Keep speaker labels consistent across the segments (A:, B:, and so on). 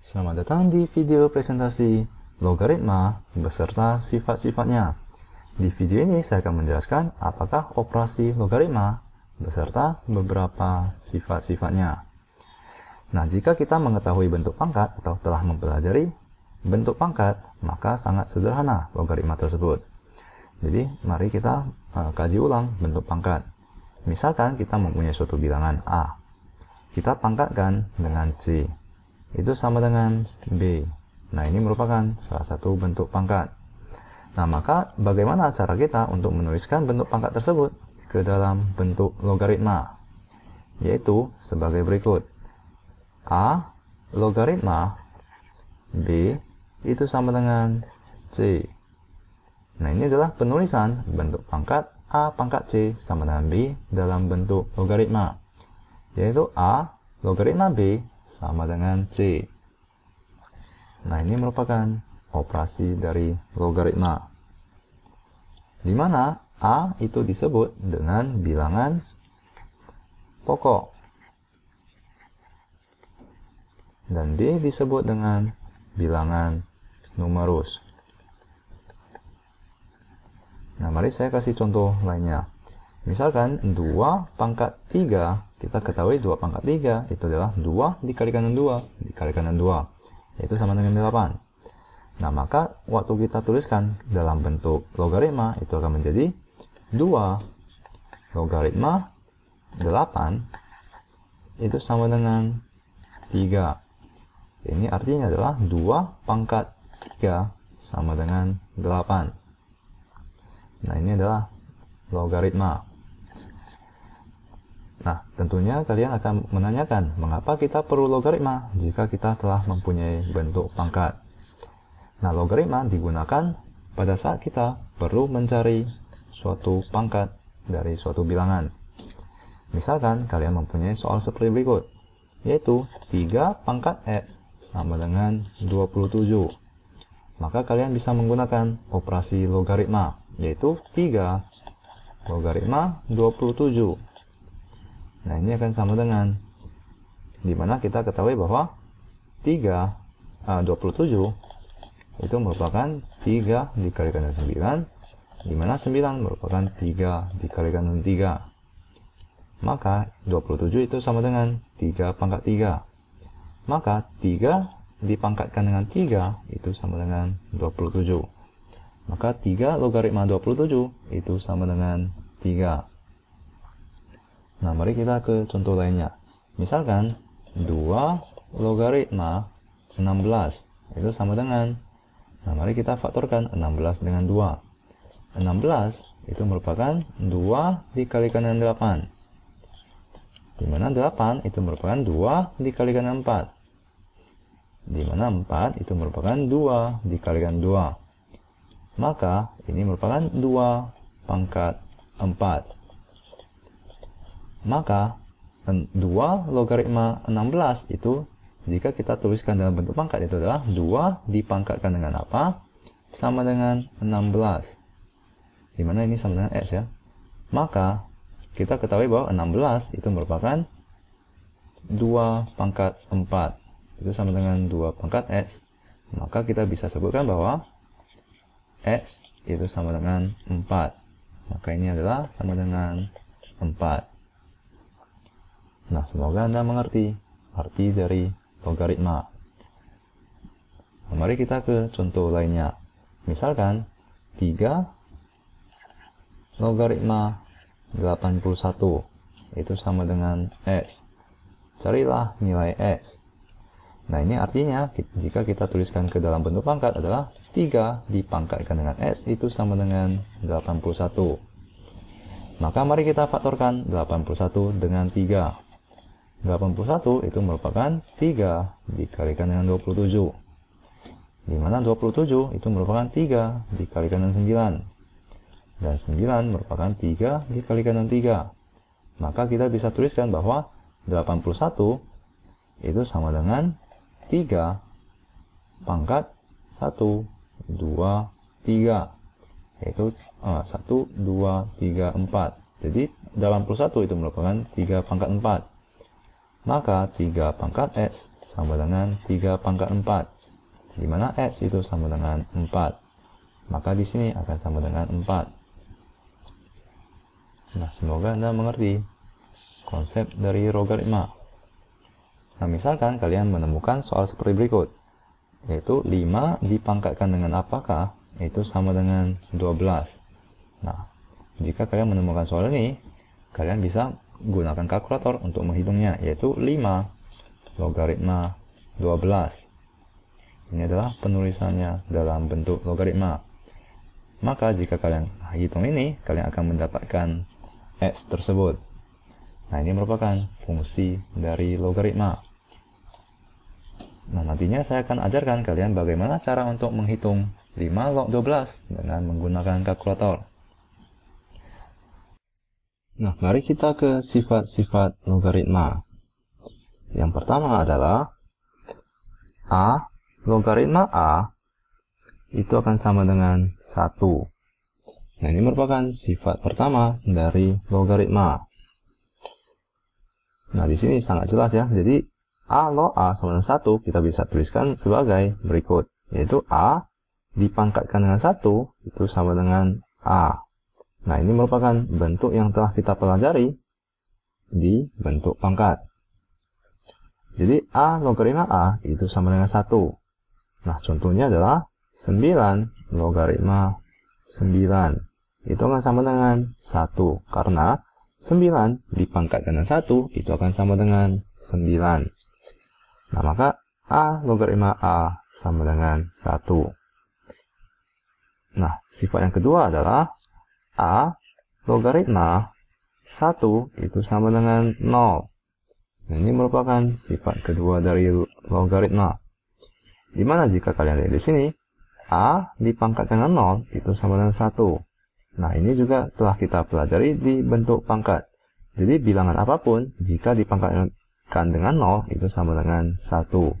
A: Selamat datang di video presentasi logaritma beserta sifat-sifatnya. Di video ini saya akan menjelaskan apakah operasi logaritma beserta beberapa sifat-sifatnya. Nah, jika kita mengetahui bentuk pangkat atau telah mempelajari bentuk pangkat, maka sangat sederhana logaritma tersebut. Jadi, mari kita kaji ulang bentuk pangkat. Misalkan kita mempunyai suatu bilangan A. Kita pangkatkan dengan C. Itu sama dengan B. Nah, ini merupakan salah satu bentuk pangkat. Nah, maka bagaimana cara kita untuk menuliskan bentuk pangkat tersebut ke dalam bentuk logaritma? Yaitu sebagai berikut. A logaritma B itu sama dengan C. Nah, ini adalah penulisan bentuk pangkat A pangkat C sama dengan B dalam bentuk logaritma. Yaitu A logaritma B sama dengan C. Nah, ini merupakan operasi dari logaritma, di mana A itu disebut dengan bilangan pokok dan B disebut dengan bilangan numerus. Nah, mari saya kasih contoh lainnya. Misalkan 2 pangkat 3, kita ketahui 2 pangkat 3 itu adalah 2 dikalikan dengan 2 dikalikan dengan 2, yaitu sama dengan 8. Nah, maka waktu kita tuliskan dalam bentuk logaritma, itu akan menjadi 2 logaritma 8 itu sama dengan 3. Ini artinya adalah 2 pangkat 3 sama dengan 8. Nah, ini adalah logaritma. Nah, tentunya kalian akan menanyakan, mengapa kita perlu logaritma jika kita telah mempunyai bentuk pangkat? Nah, logaritma digunakan pada saat kita perlu mencari suatu pangkat dari suatu bilangan. Misalkan kalian mempunyai soal seperti berikut, yaitu 3 pangkat X sama dengan 27. Maka kalian bisa menggunakan operasi logaritma, yaitu 3 logaritma 27. Nah, ini akan sama dengan, dimana kita ketahui bahwa 27 itu merupakan 3 dikalikan dengan 9, dimana 9 merupakan 3 dikalikan dengan 3. Maka 27 itu sama dengan 3 pangkat 3. Maka 3 dipangkatkan dengan 3 itu sama dengan 27. Maka 3 logaritma 27 itu sama dengan 3. Nah, mari kita ke contoh lainnya. Misalkan 2 logaritma 16 itu sama dengan, nah mari kita faktorkan 16 dengan 2. 16 itu merupakan 2 dikalikan dengan 8. Dimana 8 itu merupakan 2 dikalikan dengan 4. Dimana 4 itu merupakan 2 dikalikan 2. Maka ini merupakan 2 pangkat 4. Maka 2 logaritma 16 itu jika kita tuliskan dalam bentuk pangkat itu adalah 2 dipangkatkan dengan apa? Sama dengan 16. Dimana ini sama dengan X ya. Maka kita ketahui bahwa 16 itu merupakan 2 pangkat 4. Itu sama dengan 2 pangkat X. Maka kita bisa sebutkan bahwa X itu sama dengan 4. Maka ini adalah sama dengan 4. Nah, semoga Anda mengerti arti dari logaritma. Nah, mari kita ke contoh lainnya. Misalkan 3 logaritma 81 itu sama dengan X. Carilah nilai X. Nah, ini artinya jika kita tuliskan ke dalam bentuk pangkat adalah 3 dipangkatkan dengan X itu sama dengan 81. Maka mari kita faktorkan 81 dengan 3. 81 itu merupakan 3 dikalikan dengan 27. Dimana 27 itu merupakan 3 dikalikan dengan 9. Dan 9 merupakan 3 dikalikan dengan 3. Maka kita bisa tuliskan bahwa 81 itu sama dengan 3 pangkat 1, 2, 3. Yaitu 1, 2, 3, 4. Jadi 81 itu merupakan 3 pangkat 4. Maka 3 pangkat X sama dengan 3 pangkat 4, di mana X itu sama dengan 4. Maka di sini akan sama dengan 4. Nah, semoga Anda mengerti konsep dari logaritma. Nah, misalkan kalian menemukan soal seperti berikut, yaitu 5 dipangkatkan dengan apakah itu sama dengan 12. Nah, jika kalian menemukan soal ini, kalian bisa gunakan kalkulator untuk menghitungnya, yaitu 5 logaritma 12. Ini adalah penulisannya dalam bentuk logaritma. Maka jika kalian hitung ini, kalian akan mendapatkan X tersebut. Nah, ini merupakan fungsi dari logaritma. Nah, nantinya saya akan ajarkan kalian bagaimana cara untuk menghitung 5 log 12 dengan menggunakan kalkulator. Nah, mari kita ke sifat-sifat logaritma. Yang pertama adalah A, logaritma A itu akan sama dengan 1. Nah, ini merupakan sifat pertama dari logaritma. Nah, di sini sangat jelas ya. Jadi, A log A sama dengan 1 kita bisa tuliskan sebagai berikut. Yaitu A dipangkatkan dengan 1 itu sama dengan A. Nah, ini merupakan bentuk yang telah kita pelajari di bentuk pangkat. Jadi, A logaritma A itu sama dengan 1. Nah, contohnya adalah 9 logaritma 9. Itu akan sama dengan 1. Karena 9 dipangkatkan dengan 1 itu akan sama dengan 9. Nah, maka A logaritma A sama dengan 1. Nah, sifat yang kedua adalah A logaritma 1 itu sama dengan 0. Nah, ini merupakan sifat kedua dari logaritma. Dimana jika kalian lihat di sini, A dipangkatkan dengan 0 itu sama dengan 1. Nah, ini juga telah kita pelajari di bentuk pangkat. Jadi, bilangan apapun jika dipangkatkan dengan 0 itu sama dengan 1.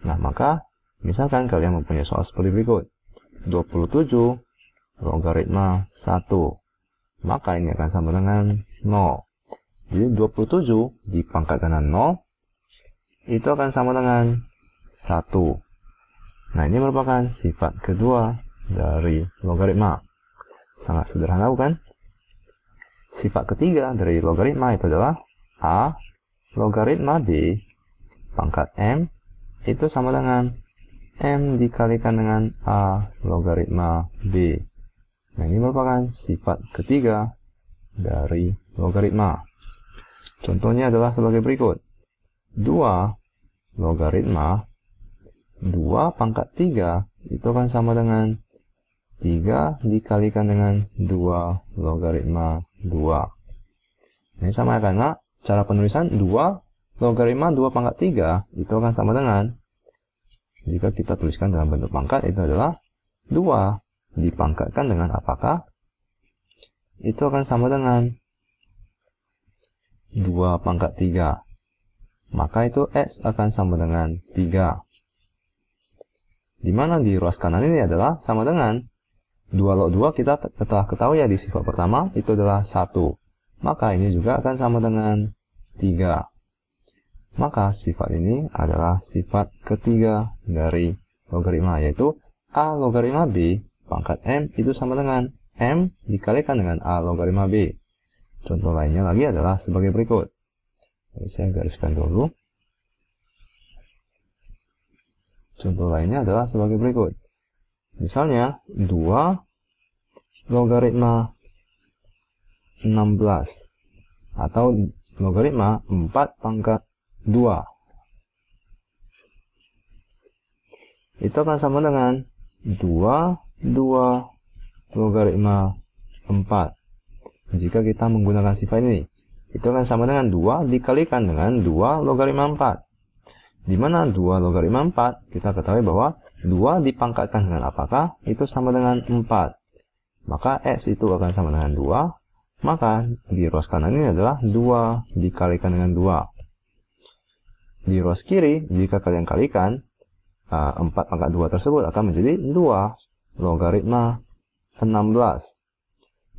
A: Nah, maka misalkan kalian mempunyai soal seperti berikut. 27 logaritma 1. Maka ini akan sama dengan 0. Jadi 27 dipangkatkan dengan 0 itu akan sama dengan 1. Nah, ini merupakan sifat kedua dari logaritma. Sangat sederhana, bukan? Sifat ketiga dari logaritma itu adalah A logaritma B pangkat M itu sama dengan M dikalikan dengan A logaritma B. Nah, ini merupakan sifat ketiga dari logaritma. Contohnya adalah sebagai berikut. 2 logaritma 2 pangkat 3 itu akan sama dengan 3 dikalikan dengan 2 logaritma 2. Ini sama karena cara penulisan 2 logaritma 2 pangkat 3 itu akan sama dengan, jika kita tuliskan dalam bentuk pangkat, itu adalah 2 dipangkatkan dengan apakah, itu akan sama dengan 2 pangkat 3. Maka itu X akan sama dengan 3. Dimana di ruas kanan ini adalah sama dengan 2 log 2 kita telah ketahui ya di sifat pertama itu adalah 1. Maka ini juga akan sama dengan 3. Maka sifat ini adalah sifat ketiga dari logaritma, yaitu A logaritma B pangkat M itu sama dengan M dikalikan dengan A logaritma B. Contoh lainnya lagi adalah sebagai berikut. Jadi saya gariskan dulu. Contoh lainnya adalah sebagai berikut. Misalnya 2 logaritma 16 atau logaritma 4 pangkat 2. Itu akan sama dengan 2 logaritma 4. Jika kita menggunakan sifat ini, itu akan sama dengan 2 dikalikan dengan 2 logaritma 4. Di mana 2 logaritma 4, kita ketahui bahwa 2 dipangkatkan dengan apakah, itu sama dengan 4. Maka X itu akan sama dengan 2. Maka di ruas kanan ini adalah 2 dikalikan dengan 2. Di ruas kiri, jika kalian kalikan 4 pangkat 2 tersebut akan menjadi 2 logaritma 16.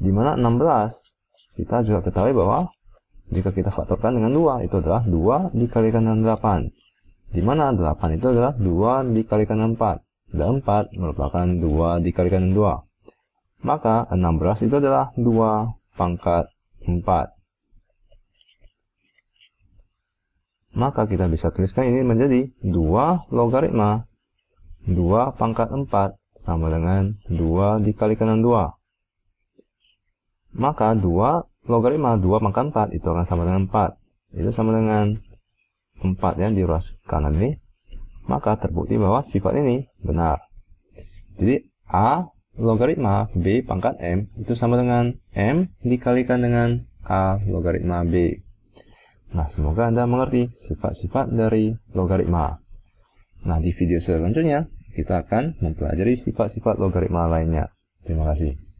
A: Di mana 16, kita juga ketahui bahwa jika kita faktorkan dengan 2, itu adalah 2 dikalikan dengan 8. di mana 8 itu adalah 2 dikalikan 4, dan 4 merupakan 2 dikalikan 2. Maka 16 itu adalah 2 pangkat 4. Maka kita bisa tuliskan ini menjadi 2 logaritma 2 pangkat 4 sama dengan 2 dikalikan 2. Maka 2 logaritma 2 pangkat 4 itu akan sama dengan 4. Itu sama dengan 4 ya di ruas kanan ini. Maka terbukti bahwa sifat ini benar. Jadi A logaritma B pangkat M itu sama dengan M dikalikan dengan A logaritma B. Nah, semoga Anda mengerti sifat-sifat dari logaritma. Nah, di video selanjutnya kita akan mempelajari sifat-sifat logaritma lainnya. Terima kasih.